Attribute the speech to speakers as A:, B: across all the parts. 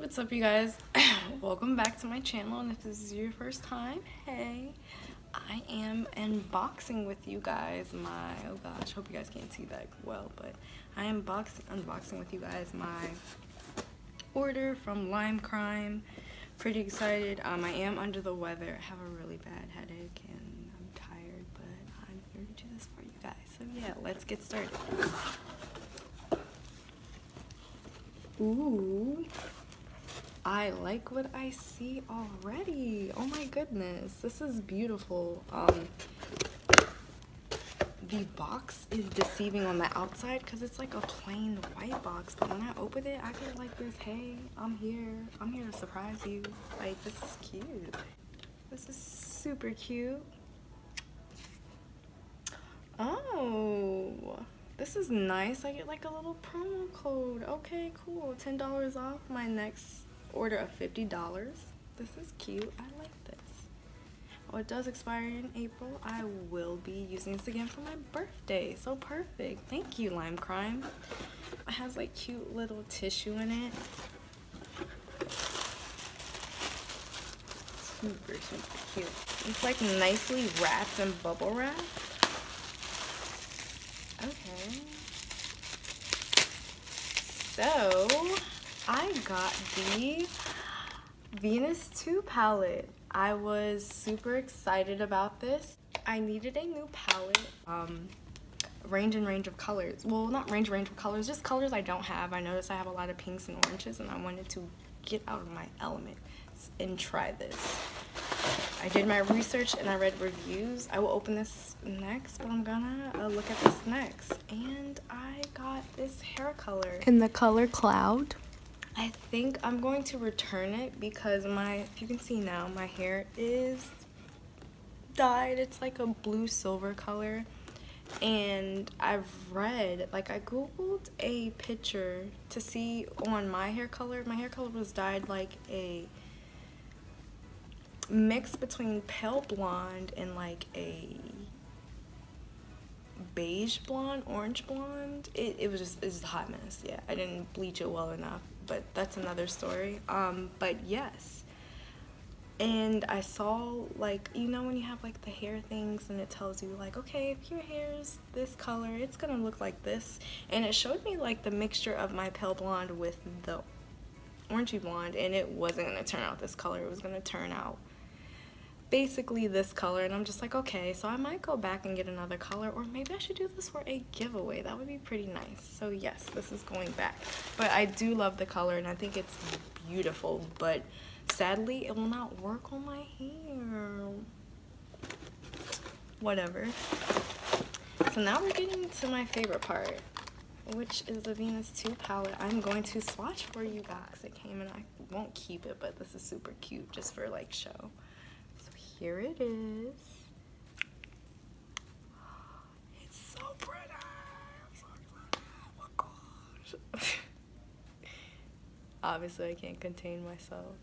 A: What's up, you guys? Welcome back to my channel, and if this is your first time, hey, I am unboxing with you guys my, oh gosh, hope you guys can't see that well, but I am unboxing with you guys my order from Lime Crime. Pretty excited. I am under the weather. I have a really bad headache and I'm tired, but I'm here to do this for you guys. So yeah, let's get started. Ooh, I like what I see already. Oh my goodness, this is beautiful. The box is deceiving on the outside because it's like a plain white box, but when I open it, I get like this, hey, I'm here to surprise you. Like, this is cute. This is super cute. Oh, this is nice. I get like a little promo code. Okay, cool. $10 off my next order of $50. This is cute. I like this. Oh, it does expire in April. I will be using this again for my birthday. So perfect. Thank you, Lime Crime. It has like cute little tissue in it. Super, super cute. It's like nicely wrapped in bubble wrap. Okay. So, I got the Venus 2 palette. I was super excited about this. I needed a new palette. Range of colors. Well, not range of colors, just colors I don't have. I noticed I have a lot of pinks and oranges, and I wanted to get out of my element and try this. I did my research and I read reviews. I will open this next, but I'm gonna look at this next. And I got this hair color in the color Cloud. I think I'm going to return it because if you can see now, my hair is dyed. It's like a blue silver color. And I've read, like, I googled a picture to see on my hair color. My hair color was dyed like a mix between pale blonde and like a beige blonde, orange blonde. It's a hot mess. Yeah, I didn't bleach it well enough, but that's another story. But yes, and I saw, like, you know when you have like the hair things and it tells you like, okay, if your hair is this color, it's gonna look like this, and it showed me like the mixture of my pale blonde with the orangey blonde, and it wasn't gonna turn out this color. It was gonna turn out basically this color, and I'm just like, okay, so I might go back and get another color, or maybe I should do this for a giveaway. That would be pretty nice. So yes, this is going back, but I do love the color and I think it's beautiful, but sadly it will not work on my hair. Whatever. So now we're getting to my favorite part, which is the Venus 2 palette. I'm going to swatch for you guys. It came and I won't keep it, but this is super cute just for like show. Here it is. It's so pretty. I'm so excited. Oh my gosh. Obviously, I can't contain myself.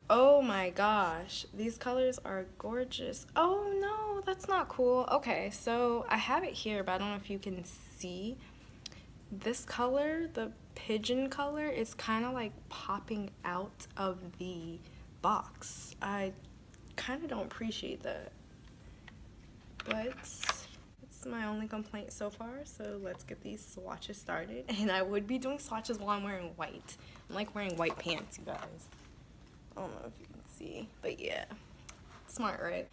A: Oh my gosh. These colors are gorgeous. Oh no, that's not cool. Okay, so I have it here, but I don't know if you can see. This color, the Pigeon color, is kind of like popping out of the box. I kind of don't appreciate that, but it's my only complaint so far. So let's get these swatches started, and I would be doing swatches while I'm wearing white. I'm like wearing white pants, you guys. I don't know if you can see, but yeah, smart, right?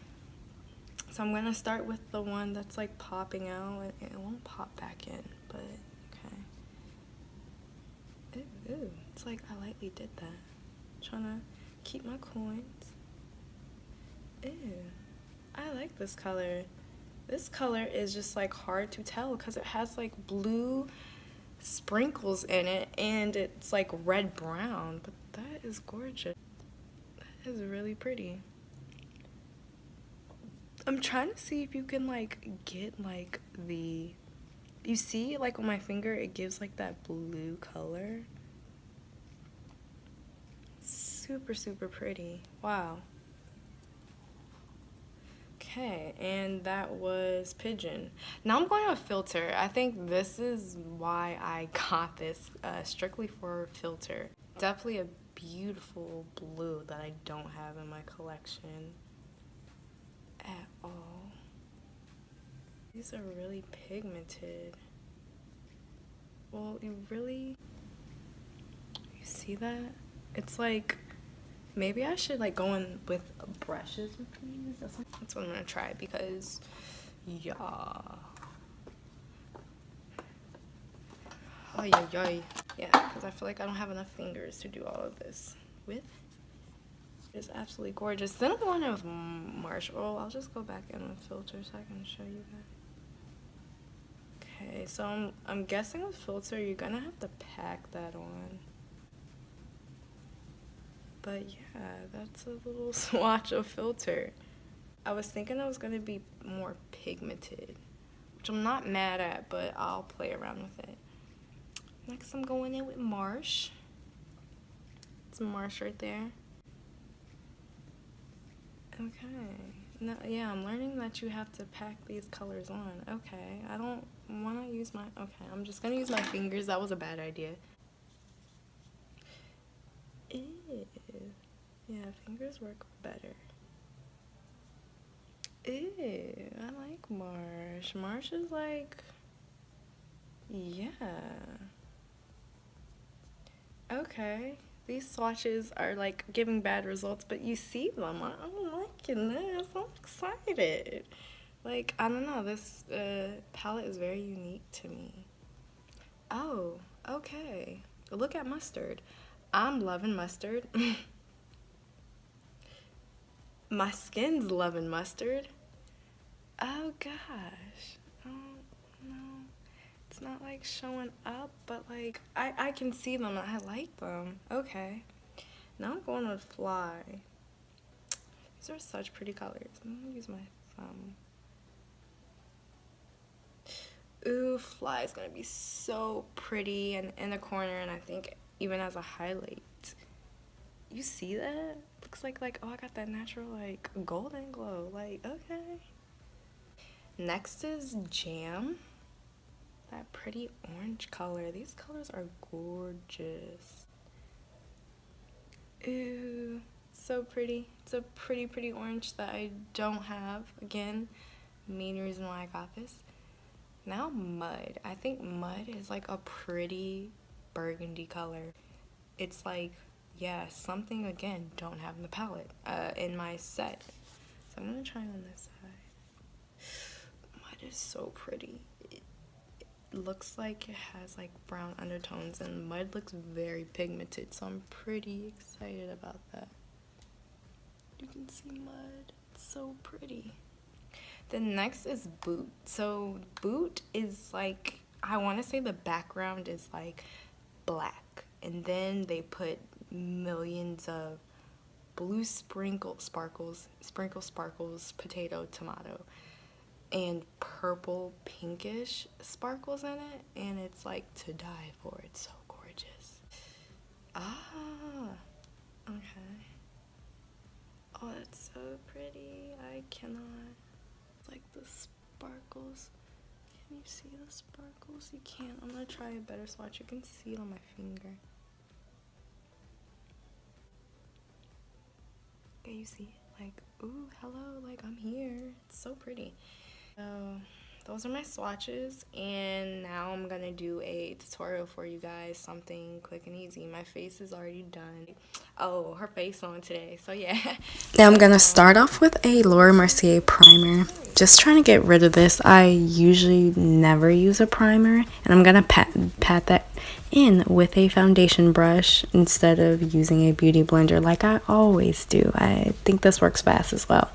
A: So I'm gonna start with the one that's like popping out, and it won't pop back in, but okay. Ooh, it's like I lightly did that. I'm trying to keep my coins. Ew, I like this color. This color is just like hard to tell because it has like blue sprinkles in it and it's like red brown, but that is gorgeous. That is really pretty. I'm trying to see if you can like get like you see like on my finger it gives like that blue color. Super, super pretty. Wow. Okay, and that was Pigeon. Now I'm going with filter. I think this is why I got this, strictly for filter. Definitely a beautiful blue that I don't have in my collection at all. These are really pigmented. Well, you see that? It's like, maybe I should like go in with brushes with these. That's what I'm gonna try because, yeah. Ay, ay, ay. Yeah, because I feel like I don't have enough fingers to do all of this with. It's absolutely gorgeous. Then I'm going in with Marsh. Oh, I'll just go back in with filter so I can show you that. Okay, so I'm guessing with filter you're gonna have to pack that on. But yeah, that's a little swatch of filter. I was thinking it was gonna be more pigmented, which I'm not mad at, but I'll play around with it. Next, I'm going in with Marsh. It's Marsh right there. Okay. No, yeah, I'm learning that you have to pack these colors on. Okay, I don't want to use my... Okay, I'm just going to use my fingers. That was a bad idea. Ew. Yeah, fingers work better. Ew, I like Marsh. Marsh is like... Yeah. Okay. These swatches are like giving bad results, but you see them. I'm liking this. I'm excited. Like, I don't know. This palette is very unique to me. Oh, okay. Look at mustard. I'm loving mustard. My skin's loving mustard. Oh, gosh. Oh, no. It's not like showing up, but like I can see them. I like them. Okay. Now I'm going with Fly. These are such pretty colors. I'm gonna use my thumb. Ooh, Fly is gonna be so pretty and in the corner, and I think even as a highlight. You see that? Looks like oh, I got that natural like golden glow. Like, okay. Next is Jam. That pretty orange color. These colors are gorgeous. Ooh, so pretty. It's a pretty orange that I don't have. Again, main reason why I got this. Now Mud. I think Mud is like a pretty burgundy color. It's like, yeah, something again don't have in the palette in my set. So I'm gonna try on this side. Mud is so pretty. Looks like it has like brown undertones, and Mud looks very pigmented, so I'm pretty excited about that. You can see Mud. It's so pretty. Then next is Boot. So Boot is like, I want to say the background is like black, and then they put millions of blue sparkles, potato, tomato, and purple pinkish sparkles in it, and it's like to die for. It's so gorgeous. Ah, okay. Oh, that's so pretty. I cannot. It's like the sparkles. Can you see the sparkles? You can't. I'm gonna try a better swatch. You can see it on my finger. Okay, you see it? Like, ooh, hello, like I'm here. It's so pretty. So those are my swatches, and now I'm gonna do a tutorial for you guys, something quick and easy. My face is already done. Oh, her face on today, so yeah. Now I'm gonna start off with a Laura Mercier primer. Just trying to get rid of this. I usually never use a primer, and I'm gonna pat that in with a foundation brush instead of using a beauty blender like I always do. I think this works fast as well.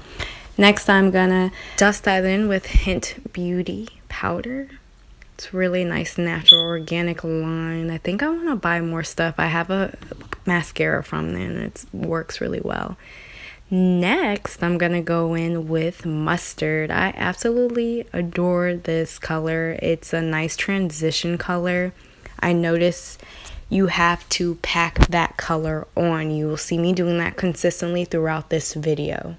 A: Next, I'm gonna dust that in with Hint Beauty powder. It's really nice, natural, organic line. I think I want to buy more stuff. I have a mascara from them, and it works really well. Next, I'm gonna go in with Mustard. I absolutely adore this color. It's a nice transition color. I notice you have to pack that color on. You will see me doing that consistently throughout this video.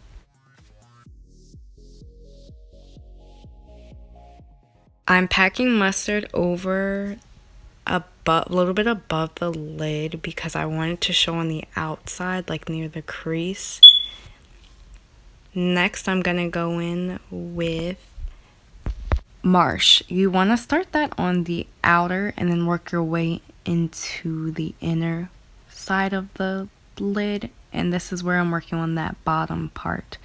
A: I'm packing Mustard over a a little bit above the lid because I wanted to show on the outside, like near the crease. Next, I'm gonna go in with Marsh. You want to start that on the outer and then work your way into the inner side of the lid, and this is where I'm working on that bottom part.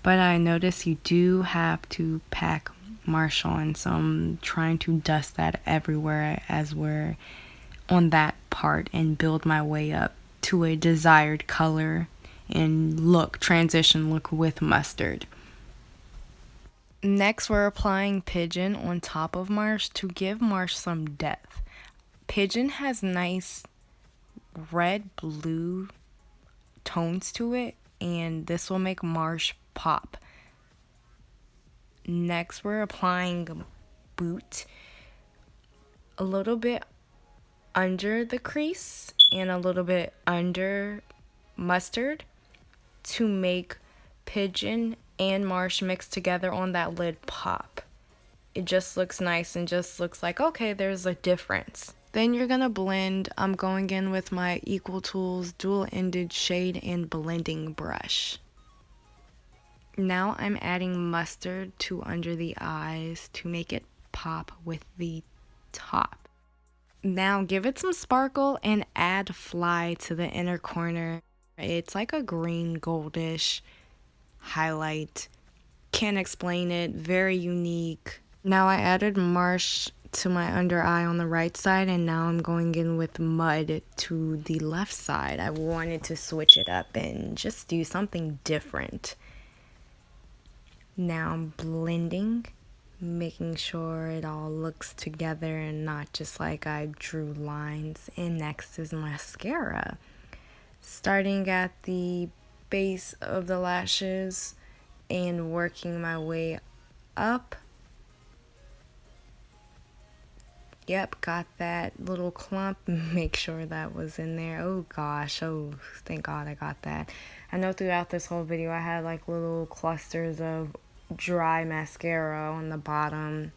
A: But I notice you do have to pack Marsh on, so I'm trying to dust that everywhere as we're on that part and build my way up to a desired color and transition look with mustard. Next, we're applying Pigeon on top of Marsh to give Marsh some depth. Pigeon has nice red-blue tones to it, and this will make Marsh pop. Next, we're applying Boot a little bit under the crease and a little bit under mustard to make Pigeon and Marsh mixed together on that lid pop. It just looks nice and just looks like, okay, there's a difference. Then you're gonna blend. I'm going in with my Equal Tools dual-ended shade and blending brush. Now I'm adding mustard to under the eyes to make it pop with the top. Now give it some sparkle and add Fly to the inner corner. It's like a green goldish highlight. Can't explain it. Very unique. Now I added Marsh to my under eye on the right side, and now I'm going in with Mud to the left side. I wanted to switch it up and just do something different. Now I'm blending, making sure it all looks together and not just like I drew lines. And next is mascara. Starting at the base of the lashes and working my way up. Yep, got that little clump. Make sure that was in there. Oh gosh, oh thank God I got that. I know throughout this whole video I had like little clusters of dry mascara on the bottom.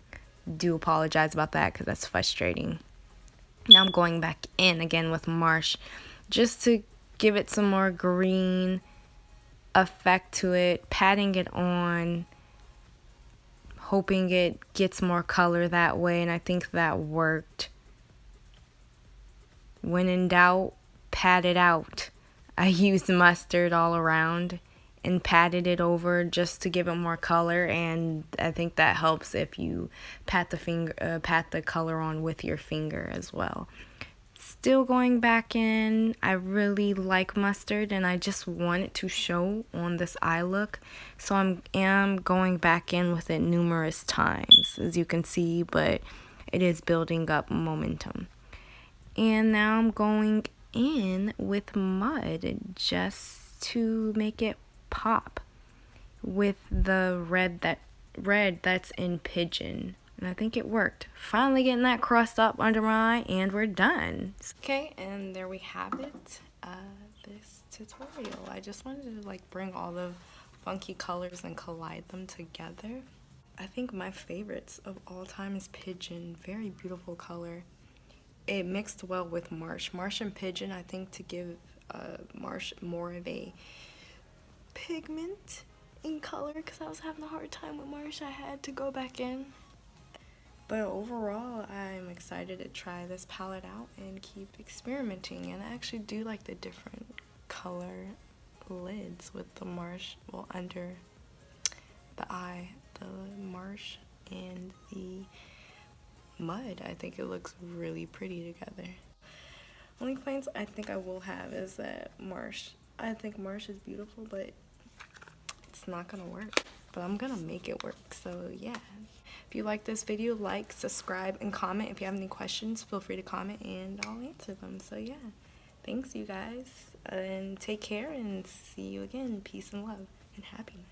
A: Do apologize about that because that's frustrating. Now I'm going back in again with Marsh just to give it some more green effect to it, patting it on, hoping it gets more color that way, and I think that worked. When in doubt, pat it out. I used mustard all around and patted it over just to give it more color, and I think that helps if you pat the color on with your finger as well. Still going back in. I really like mustard and I just want it to show on this eye look, so I am going back in with it numerous times, as you can see, but it is building up momentum. And now I'm going in with Mud just to make it pop with the red that's in Pigeon. And I think it worked. Finally getting that crossed up under my eye, and we're done. Okay, and there we have it. This tutorial. I just wanted to like bring all the funky colors and collide them together. I think my favorites of all time is Pigeon. Very beautiful color. It mixed well with Marsh. Marsh and Pigeon, I think, to give Marsh more of a pigment in color, because I was having a hard time with Marsh. I had to go back in. But overall, I'm excited to try this palette out and keep experimenting. And I actually do like the different color lids with the Marsh, well, under the eye, the Marsh and the Mud. I think it looks really pretty together. Only complaints I think I will have is that I think Marsh is beautiful, but it's not gonna work. But I'm gonna make it work, so yeah. If you like this video, like, subscribe, and comment. If you have any questions, feel free to comment and I'll answer them. So yeah, thanks you guys, and take care and see you again. Peace and love and happiness.